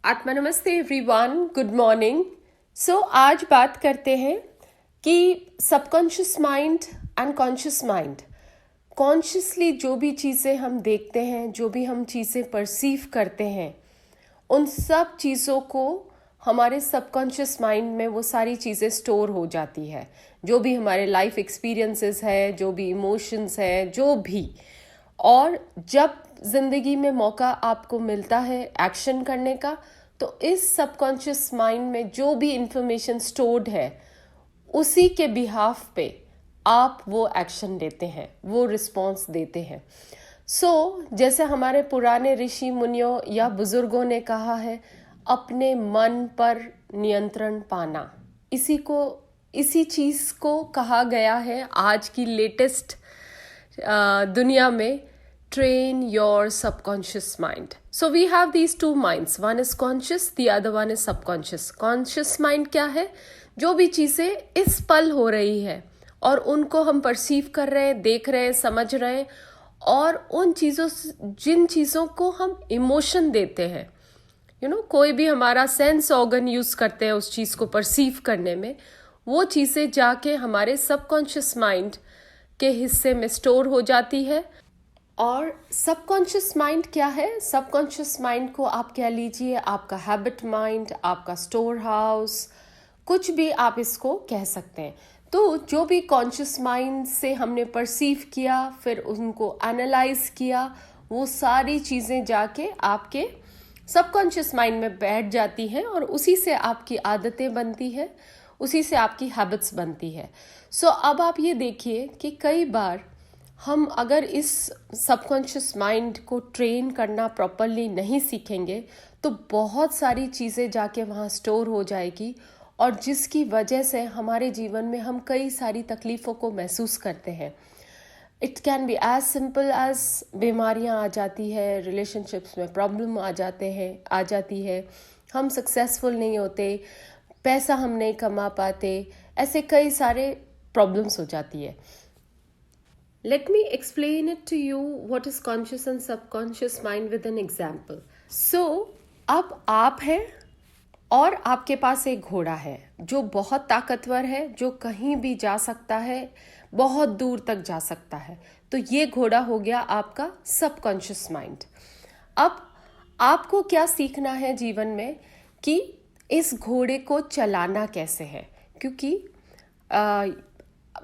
आत्मा नमस्ते everyone, good morning. आज बात करते हैं कि subconscious mind and conscious mind. Consciously जो भी चीज़ें हम देखते हैं, जो भी हम चीज़ें परसीव करते हैं, उन सब चीज़ों को हमारे सबकॉन्शियस माइंड में वो सारी चीज़ें स्टोर हो जाती है। जो भी हमारे लाइफ एक्सपीरियंसेस है, जो भी इमोशंस है, जो भी। और जब जिंदगी में मौका आपको मिलता है एक्शन करने का, तो इस सबकॉन्शियस माइंड में जो भी इंफॉर्मेशन स्टोर्ड है, उसी के बिहाफ पे आप वो एक्शन लेते हैं, वो रिस्पॉन्स देते हैं। जैसे हमारे पुराने ऋषि मुनियों या बुजुर्गों ने कहा है, अपने मन पर नियंत्रण पाना। इसी चीज को कहा गया है आज की लेटेस्ट दुनिया में, train your subconscious mind. So we have these two minds. One is conscious, the other one is subconscious. Conscious mind क्या है? जो भी चीज़ें इस पल हो रही है और उनको हम परसीव कर रहे हैं, देख रहे हैं, समझ रहे हैं, और उन चीज़ों, जिन चीज़ों को हम इमोशन देते हैं, कोई भी हमारा सेंस ऑर्गन यूज़ करते हैं उस चीज़ को परसीव करने में, वो चीज़ें जाके हमारे सबकॉन्शियस माइंड के हिस्से में स्टोर हो जाती है। और सबकॉन्शियस माइंड क्या है? सबकॉन्शियस माइंड को आप कह लीजिए आपका हैबिट माइंड, आपका स्टोर हाउस, कुछ भी आप इसको कह सकते हैं। तो जो भी कॉन्शियस माइंड से हमने परसीव किया, फिर उनको एनालाइज किया, वो सारी चीज़ें जाके आपके सबकॉन्शियस माइंड में बैठ जाती हैं और उसी से आपकी आदतें बनती है, उसी से आपकी हैबिट्स बनती है। अब आप ये देखिए कि कई बार हम अगर इस सबकॉन्शियस माइंड को ट्रेन करना प्रॉपरली नहीं सीखेंगे, तो बहुत सारी चीज़ें जाके वहाँ स्टोर हो जाएगी, और जिसकी वजह से हमारे जीवन में हम कई सारी तकलीफ़ों को महसूस करते हैं। It can be as simple as बीमारियाँ आ जाती है, रिलेशनशिप्स में प्रॉब्लम आ जाती है, हम सक्सेसफुल नहीं होते, पैसा हम नहीं कमा पाते, ऐसे कई सारे प्रॉब्लम्स हो जाती है। Let me explain it to you what is conscious and subconscious mind with an example. अब आप हैं और आपके पास एक घोड़ा है जो बहुत ताकतवर है, जो कहीं भी जा सकता है, बहुत दूर तक जा सकता है। तो ये घोड़ा हो गया आपका सबकॉन्शियस माइंड। अब आपको क्या सीखना है जीवन में कि इस घोड़े को चलाना कैसे है, क्योंकि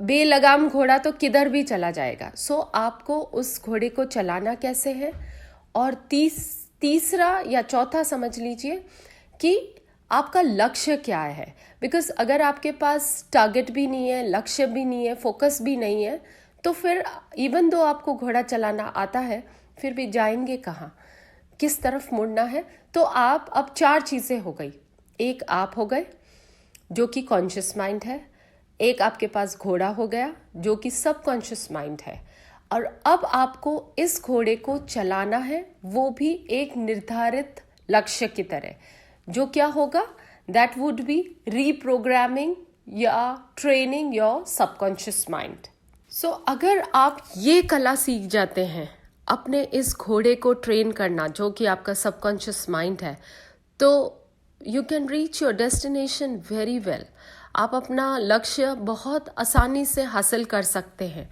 बेलगाम घोड़ा तो किधर भी चला जाएगा। आपको उस घोड़े को चलाना कैसे है, और तीसरा या चौथा समझ लीजिए कि आपका लक्ष्य क्या है। बिकॉज अगर आपके पास टारगेट भी नहीं है, लक्ष्य भी नहीं है, फोकस भी नहीं है, तो फिर इवन दो आपको घोड़ा चलाना आता है, फिर भी जाएंगे कहाँ, किस तरफ मुड़ना है। तो आप अब 4 चीज़ें हो गई। एक आप हो गए जो कि कॉन्शियस माइंड है, एक आपके पास घोड़ा हो गया जो कि सबकॉन्शियस माइंड है, और अब आपको इस घोड़े को चलाना है, वो भी एक निर्धारित लक्ष्य की तरह। जो क्या होगा? दैट वुड बी रीप्रोग्रामिंग या ट्रेनिंग योर सबकॉन्शियस माइंड। अगर आप ये कला सीख जाते हैं, अपने इस घोड़े को ट्रेन करना, जो कि आपका सबकॉन्शियस माइंड है, तो you can reach your destination very well. आप अपना लक्ष्य बहुत आसानी से हासिल कर सकते हैं।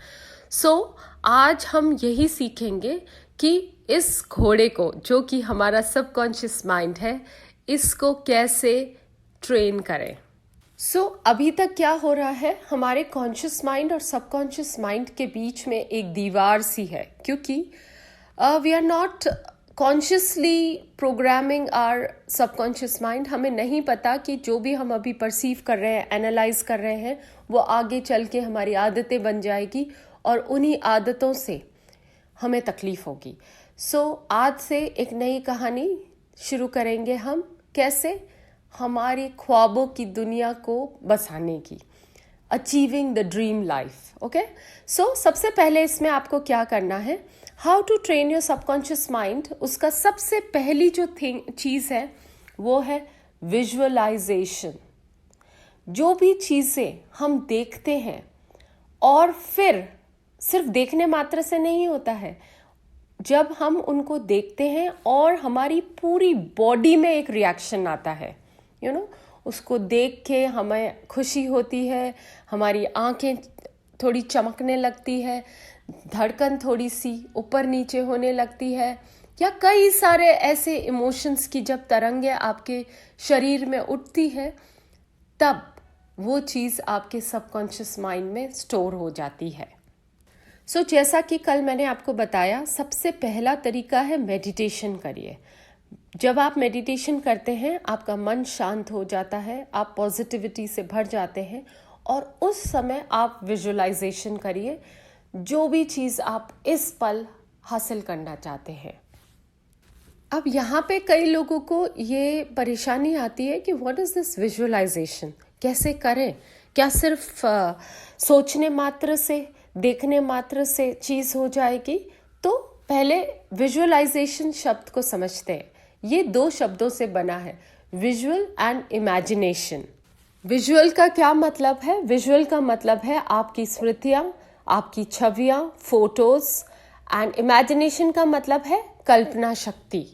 आज हम यही सीखेंगे कि इस घोड़े को, जो कि हमारा सबकॉन्शियस माइंड है, इसको कैसे ट्रेन करें। अभी तक क्या हो रहा है, हमारे कॉन्शियस माइंड और सबकॉन्शियस माइंड के बीच में एक दीवार सी है, क्योंकि we are not consciously programming our subconscious mind. हमें नहीं पता कि जो भी हम अभी परसीव कर रहे हैं, एनालाइज कर रहे हैं, वो आगे चल के हमारी आदतें बन जाएगी, और उन्हीं आदतों से हमें तकलीफ होगी। आज से एक नई कहानी शुरू करेंगे हम, कैसे हमारी ख्वाबों की दुनिया को बसाने की, achieving the dream life. Okay, सबसे पहले इसमें आपको क्या करना है, how to train your subconscious mind. उसका सबसे पहली जो चीज़ है वो है विजुअलाइजेशन। जो भी चीज़ें हम देखते हैं, और फिर सिर्फ देखने मात्र से नहीं होता है, जब हम उनको देखते हैं और हमारी पूरी बॉडी में एक रिएक्शन आता है, उसको देख के हमें खुशी होती है, हमारी आंखें थोड़ी चमकने लगती है, धड़कन थोड़ी सी ऊपर नीचे होने लगती है, या कई सारे ऐसे इमोशंस की जब तरंगे आपके शरीर में उठती है, तब वो चीज़ आपके सबकॉन्शियस माइंड में स्टोर हो जाती है। जैसा कि कल मैंने आपको बताया, सबसे पहला तरीका है मेडिटेशन करिए। जब आप मेडिटेशन करते हैं आपका मन शांत हो जाता है, आप पॉजिटिविटी से भर जाते हैं और उस समय आप विजुअलाइजेशन करिए जो भी चीज़ आप इस पल हासिल करना चाहते हैं। अब यहाँ पे कई लोगों को ये परेशानी आती है कि व्हाट इज़ दिस विजुअलाइजेशन, कैसे करें, क्या सिर्फ सोचने मात्र से, देखने मात्र से चीज़ हो जाएगी? तो पहले विजुअलाइजेशन शब्द को समझते हैं। ये 2 शब्दों से बना है, विजुअल एंड इमेजिनेशन। विजुअल का क्या मतलब है? विजुअल का मतलब है आपकी स्मृतियाँ, आपकी छवियाँ, फोटोज, एंड इमेजिनेशन का मतलब है कल्पना शक्ति।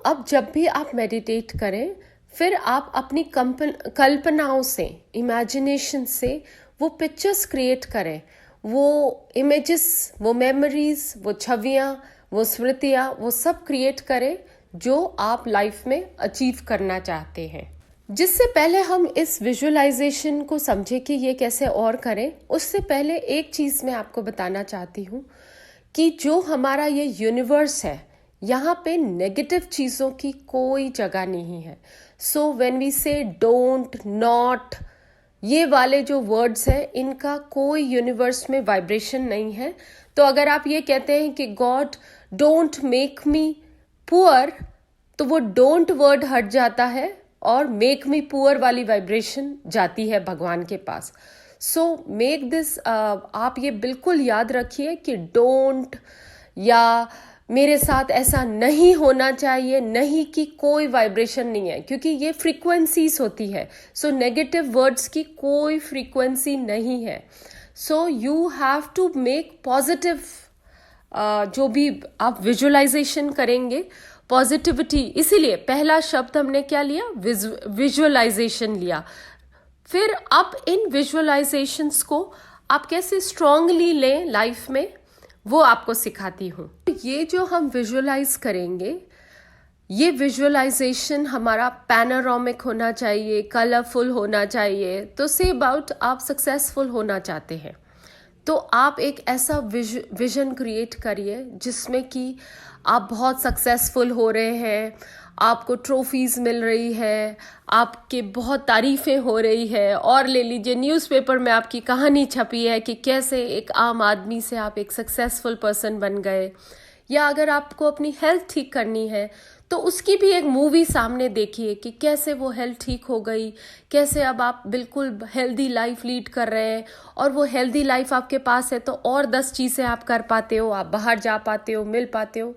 अब जब भी आप मेडिटेट करें, फिर आप अपनी कल्पनाओं से, इमेजिनेशन से वो पिक्चर्स क्रिएट करें, वो इमेजेस, वो मेमोरीज, वो छवियाँ, वो स्मृतियाँ, वो सब क्रिएट करें जो आप लाइफ में अचीव करना चाहते हैं। जिससे पहले हम इस विजुअलाइजेशन को समझें कि ये कैसे और करें, उससे पहले एक चीज़ मैं आपको बताना चाहती हूँ कि जो हमारा ये यूनिवर्स है, यहाँ पे नेगेटिव चीज़ों की कोई जगह नहीं है। व्हेन वी से डोंट, नॉट, ये वाले जो वर्ड्स हैं, इनका कोई यूनिवर्स में वाइब्रेशन नहीं है। तो अगर आप ये कहते हैं कि God don't make me poor, तो वो डोंट वर्ड हट जाता है और मेक मी पुअर वाली वाइब्रेशन जाती है भगवान के पास। मेक दिस, आप ये बिल्कुल याद रखिए कि डोंट या मेरे साथ ऐसा नहीं होना चाहिए, नहीं की कोई वाइब्रेशन नहीं है, क्योंकि ये फ्रीक्वेंसीज होती है। नेगेटिव वर्ड्स की कोई फ्रीक्वेंसी नहीं है। You have to make positive, जो भी आप विजुअलाइजेशन करेंगे, पॉजिटिविटी। इसीलिए पहला शब्द हमने क्या लिया? विजुअलाइजेशन लिया। फिर अब इन विजुअलाइजेशंस को आप कैसे स्ट्रांगली लें लाइफ में, वो आपको सिखाती हूँ। ये जो हम विजुअलाइज करेंगे, ये विजुअलाइजेशन हमारा पैनोरामिक होना चाहिए, कलरफुल होना चाहिए। तो से अबाउट आप सक्सेसफुल होना चाहते हैं, तो आप एक ऐसा विजन क्रिएट करिए जिसमें कि आप बहुत सक्सेसफुल हो रहे हैं, आपको ट्रॉफीज़ मिल रही है, आपके बहुत तारीफ़ें हो रही है। और ले लीजिए, न्यूज़पेपर में आपकी कहानी छपी है कि कैसे एक आम आदमी से आप एक सक्सेसफुल पर्सन बन गए। या अगर आपको अपनी हेल्थ ठीक करनी है, तो उसकी भी एक मूवी सामने देखिए कि कैसे वो हेल्थ ठीक हो गई, कैसे अब आप बिल्कुल हेल्दी लाइफ लीड कर रहे हैं। और वो हेल्दी लाइफ आपके पास है तो और 10 चीज़ें आप कर पाते हो, आप बाहर जा पाते हो, मिल पाते हो।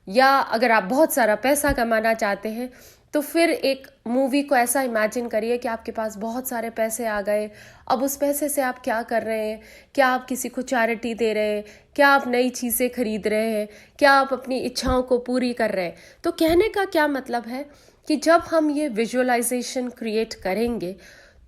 या अगर आप बहुत सारा पैसा कमाना चाहते हैं, तो फिर एक मूवी को ऐसा इमेजिन करिए कि आपके पास बहुत सारे पैसे आ गए। अब उस पैसे से आप क्या कर रहे हैं? क्या आप किसी को चैरिटी दे रहे हैं? क्या आप नई चीज़ें खरीद रहे हैं? क्या आप अपनी इच्छाओं को पूरी कर रहे हैं? तो कहने का क्या मतलब है कि जब हम ये विजुअलाइजेशन क्रिएट करेंगे,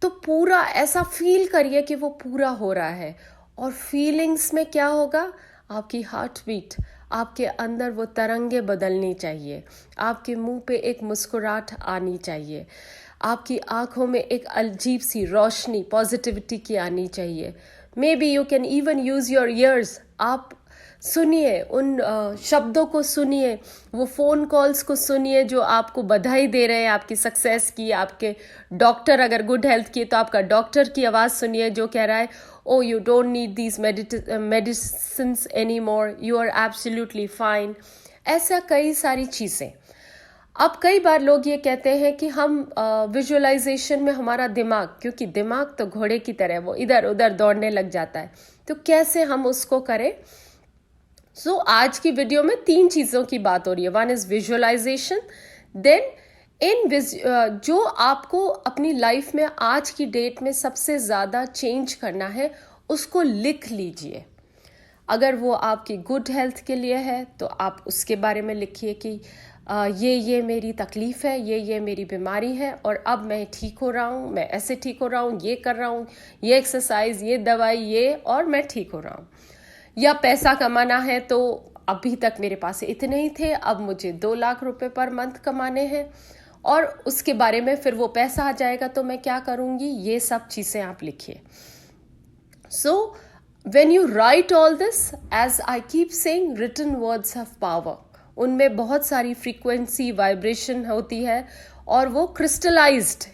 तो पूरा ऐसा फील करिए कि वो पूरा हो रहा है। और फीलिंग्स में क्या होगा? आपकी हार्ट बीट, आपके अंदर वो तरंगे बदलनी चाहिए, आपके मुंह पे एक मुस्कुराहट आनी चाहिए, आपकी आंखों में एक अजीब सी रोशनी, पॉजिटिविटी की आनी चाहिए। May be you can even use your ears. आप सुनिए, उन शब्दों को सुनिए, वो फ़ोन कॉल्स को सुनिए जो आपको बधाई दे रहे हैं आपकी सक्सेस की। आपके डॉक्टर अगर गुड हेल्थ की, तो आपका डॉक्टर की आवाज़ सुनिए जो कह रहा है, oh, you don't need these medicines anymore, you are absolutely fine। ऐसा कई सारी चीज़ें। अब कई बार लोग ये कहते हैं कि हम विजुअलाइजेशन में हमारा दिमाग, क्योंकि दिमाग तो घोड़े की तरह वो इधर उधर दौड़ने लग जाता है, तो कैसे हम उसको करें। आज की वीडियो में 3 चीज़ों की बात हो रही है। 1 इज़ विजुअलाइजेशन, देन जो आपको अपनी लाइफ में आज की डेट में सबसे ज़्यादा चेंज करना है, उसको लिख लीजिए। अगर वो आपकी गुड हेल्थ के लिए है तो आप उसके बारे में लिखिए कि ये मेरी तकलीफ़ है, ये मेरी बीमारी है और अब मैं ठीक हो रहा हूँ, मैं ऐसे ठीक हो रहा हूँ, ये कर रहा हूँ, ये एक्सरसाइज, ये दवाई, ये, और मैं ठीक हो रहा हूँ। या पैसा कमाना है तो अभी तक मेरे पास इतने ही थे, अब मुझे 2 लाख रुपए पर मंथ कमाने हैं और उसके बारे में फिर वो पैसा आ जाएगा तो मैं क्या करूँगी, ये सब चीज़ें आप लिखिए। So when you write all this, as I keep saying, written words have power. उनमें बहुत सारी फ्रीक्वेंसी वाइब्रेशन होती है और वो क्रिस्टलाइज्ड,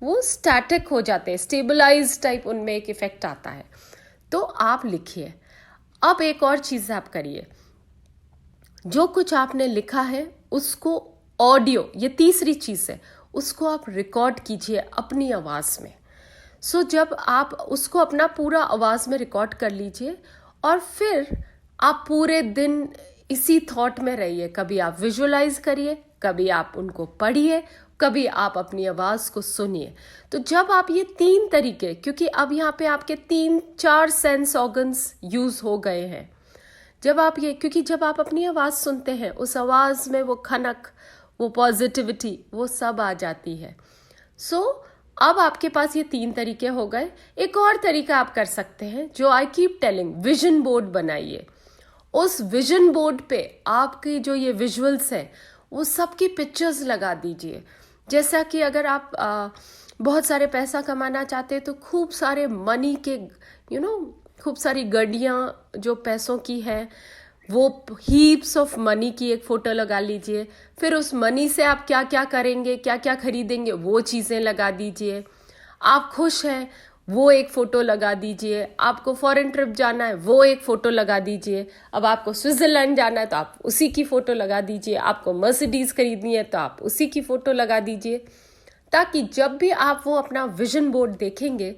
वो स्टैटिक हो जाते हैं, स्टेबलाइज्ड टाइप उनमें एक इफेक्ट आता है। तो आप लिखिए। अब एक और चीज़ आप करिए, जो कुछ आपने लिखा है उसको ऑडियो, ये तीसरी चीज़ है, उसको आप रिकॉर्ड कीजिए अपनी आवाज़ में। सो जब आप उसको अपना पूरा आवाज़ में रिकॉर्ड कर लीजिए और फिर आप पूरे दिन इसी थॉट में रहिए। कभी आप विजुअलाइज करिए, कभी आप उनको पढ़िए, कभी आप अपनी आवाज़ को सुनिए। तो जब आप ये 3 तरीके, क्योंकि अब यहाँ पे आपके 3-4 सेंस ऑर्गन्स यूज़ हो गए हैं, क्योंकि जब आप अपनी आवाज़ सुनते हैं, उस आवाज़ में वो खनक, वो पॉजिटिविटी, वो सब आ जाती है। सो अब आपके पास ये 3 तरीके हो गए। एक और तरीका आप कर सकते हैं, जो I keep telling, vision board बनाइए। उस विजन बोर्ड पे आपकी जो ये विजुअल्स है वो सबकी पिक्चर्स लगा दीजिए। जैसा कि अगर आप बहुत सारे पैसा कमाना चाहते हैं तो खूब सारे मनी के खूब सारी गाड़ियाँ जो पैसों की है, वो हीप्स ऑफ मनी की एक फ़ोटो लगा लीजिए। फिर उस मनी से आप क्या क्या करेंगे, क्या क्या खरीदेंगे, वो चीज़ें लगा दीजिए। आप खुश हैं, वो एक फ़ोटो लगा दीजिए। आपको फॉरेन ट्रिप जाना है, वो एक फ़ोटो लगा दीजिए। अब आपको स्विट्ज़रलैंड जाना है तो आप उसी की फ़ोटो लगा दीजिए। आपको मर्सिडीज़ खरीदनी है तो आप उसी की फ़ोटो लगा दीजिए, ताकि जब भी आप वो अपना विजन बोर्ड देखेंगे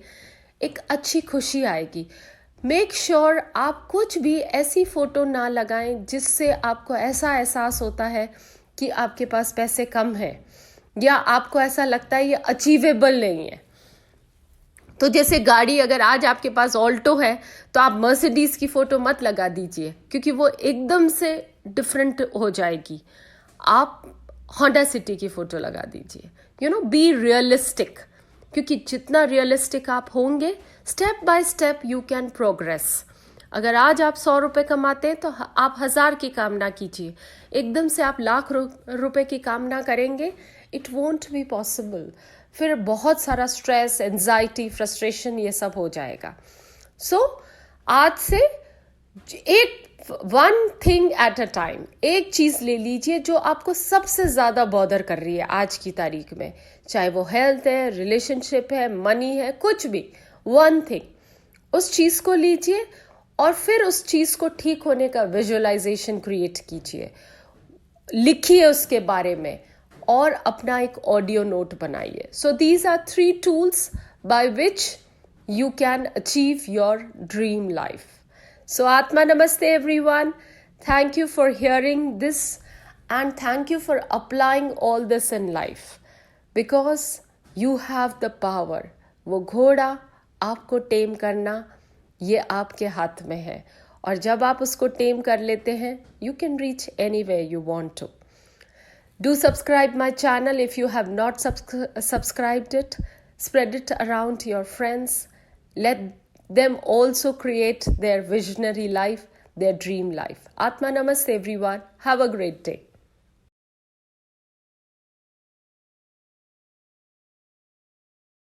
एक अच्छी खुशी आएगी। मेक श्योर आप कुछ भी ऐसी फ़ोटो ना लगाएं जिससे आपको ऐसा एहसास होता है कि आपके पास पैसे कम है, या आपको ऐसा लगता है ये अचीवेबल नहीं है। तो जैसे गाड़ी, अगर आज आपके पास ऑल्टो है तो आप मर्सिडीज़ की फ़ोटो मत लगा दीजिए, क्योंकि वो एकदम से डिफरेंट हो जाएगी। आप होंडा सिटी की फ़ोटो लगा दीजिए। बी रियलिस्टिक, क्योंकि जितना रियलिस्टिक आप होंगे, step by step you can progress. अगर आज आप 100 रुपये कमाते हैं तो आप 1000 की कामना कीजिए। एकदम से आप लाख रुपए की कामना करेंगे, इट वोंट बी पॉसिबल। फिर बहुत सारा स्ट्रेस, एंजाइटी, फ्रस्ट्रेशन, ये सब हो जाएगा। सो आज से one thing at a time, एक चीज़ ले लीजिए जो आपको सबसे ज़्यादा बॉदर कर रही है आज की तारीख में, चाहे वो हेल्थ है, रिलेशनशिप है, मनी है, कुछ भी। वन थिंग, उस चीज़ को लीजिए और फिर उस चीज़ को ठीक होने का विजुअलाइजेशन क्रिएट कीजिए, लिखिए उसके बारे में और अपना एक ऑडियो नोट बनाइए। So these are 3 tools by which you can achieve your dream life. So Atma Namaste everyone. Thank you for hearing this and thank you for applying all this in life, because you have the power. वो घोड़ा आपको टेम करना ये आपके हाथ में है, और जब आप उसको टेम कर लेते हैं, you can reach anywhere you want to. Do subscribe my channel if you have not subscribed it. Spread it around to your friends. Let them also create their visionary life, their dream life. Atma Namaste everyone. Have a great day.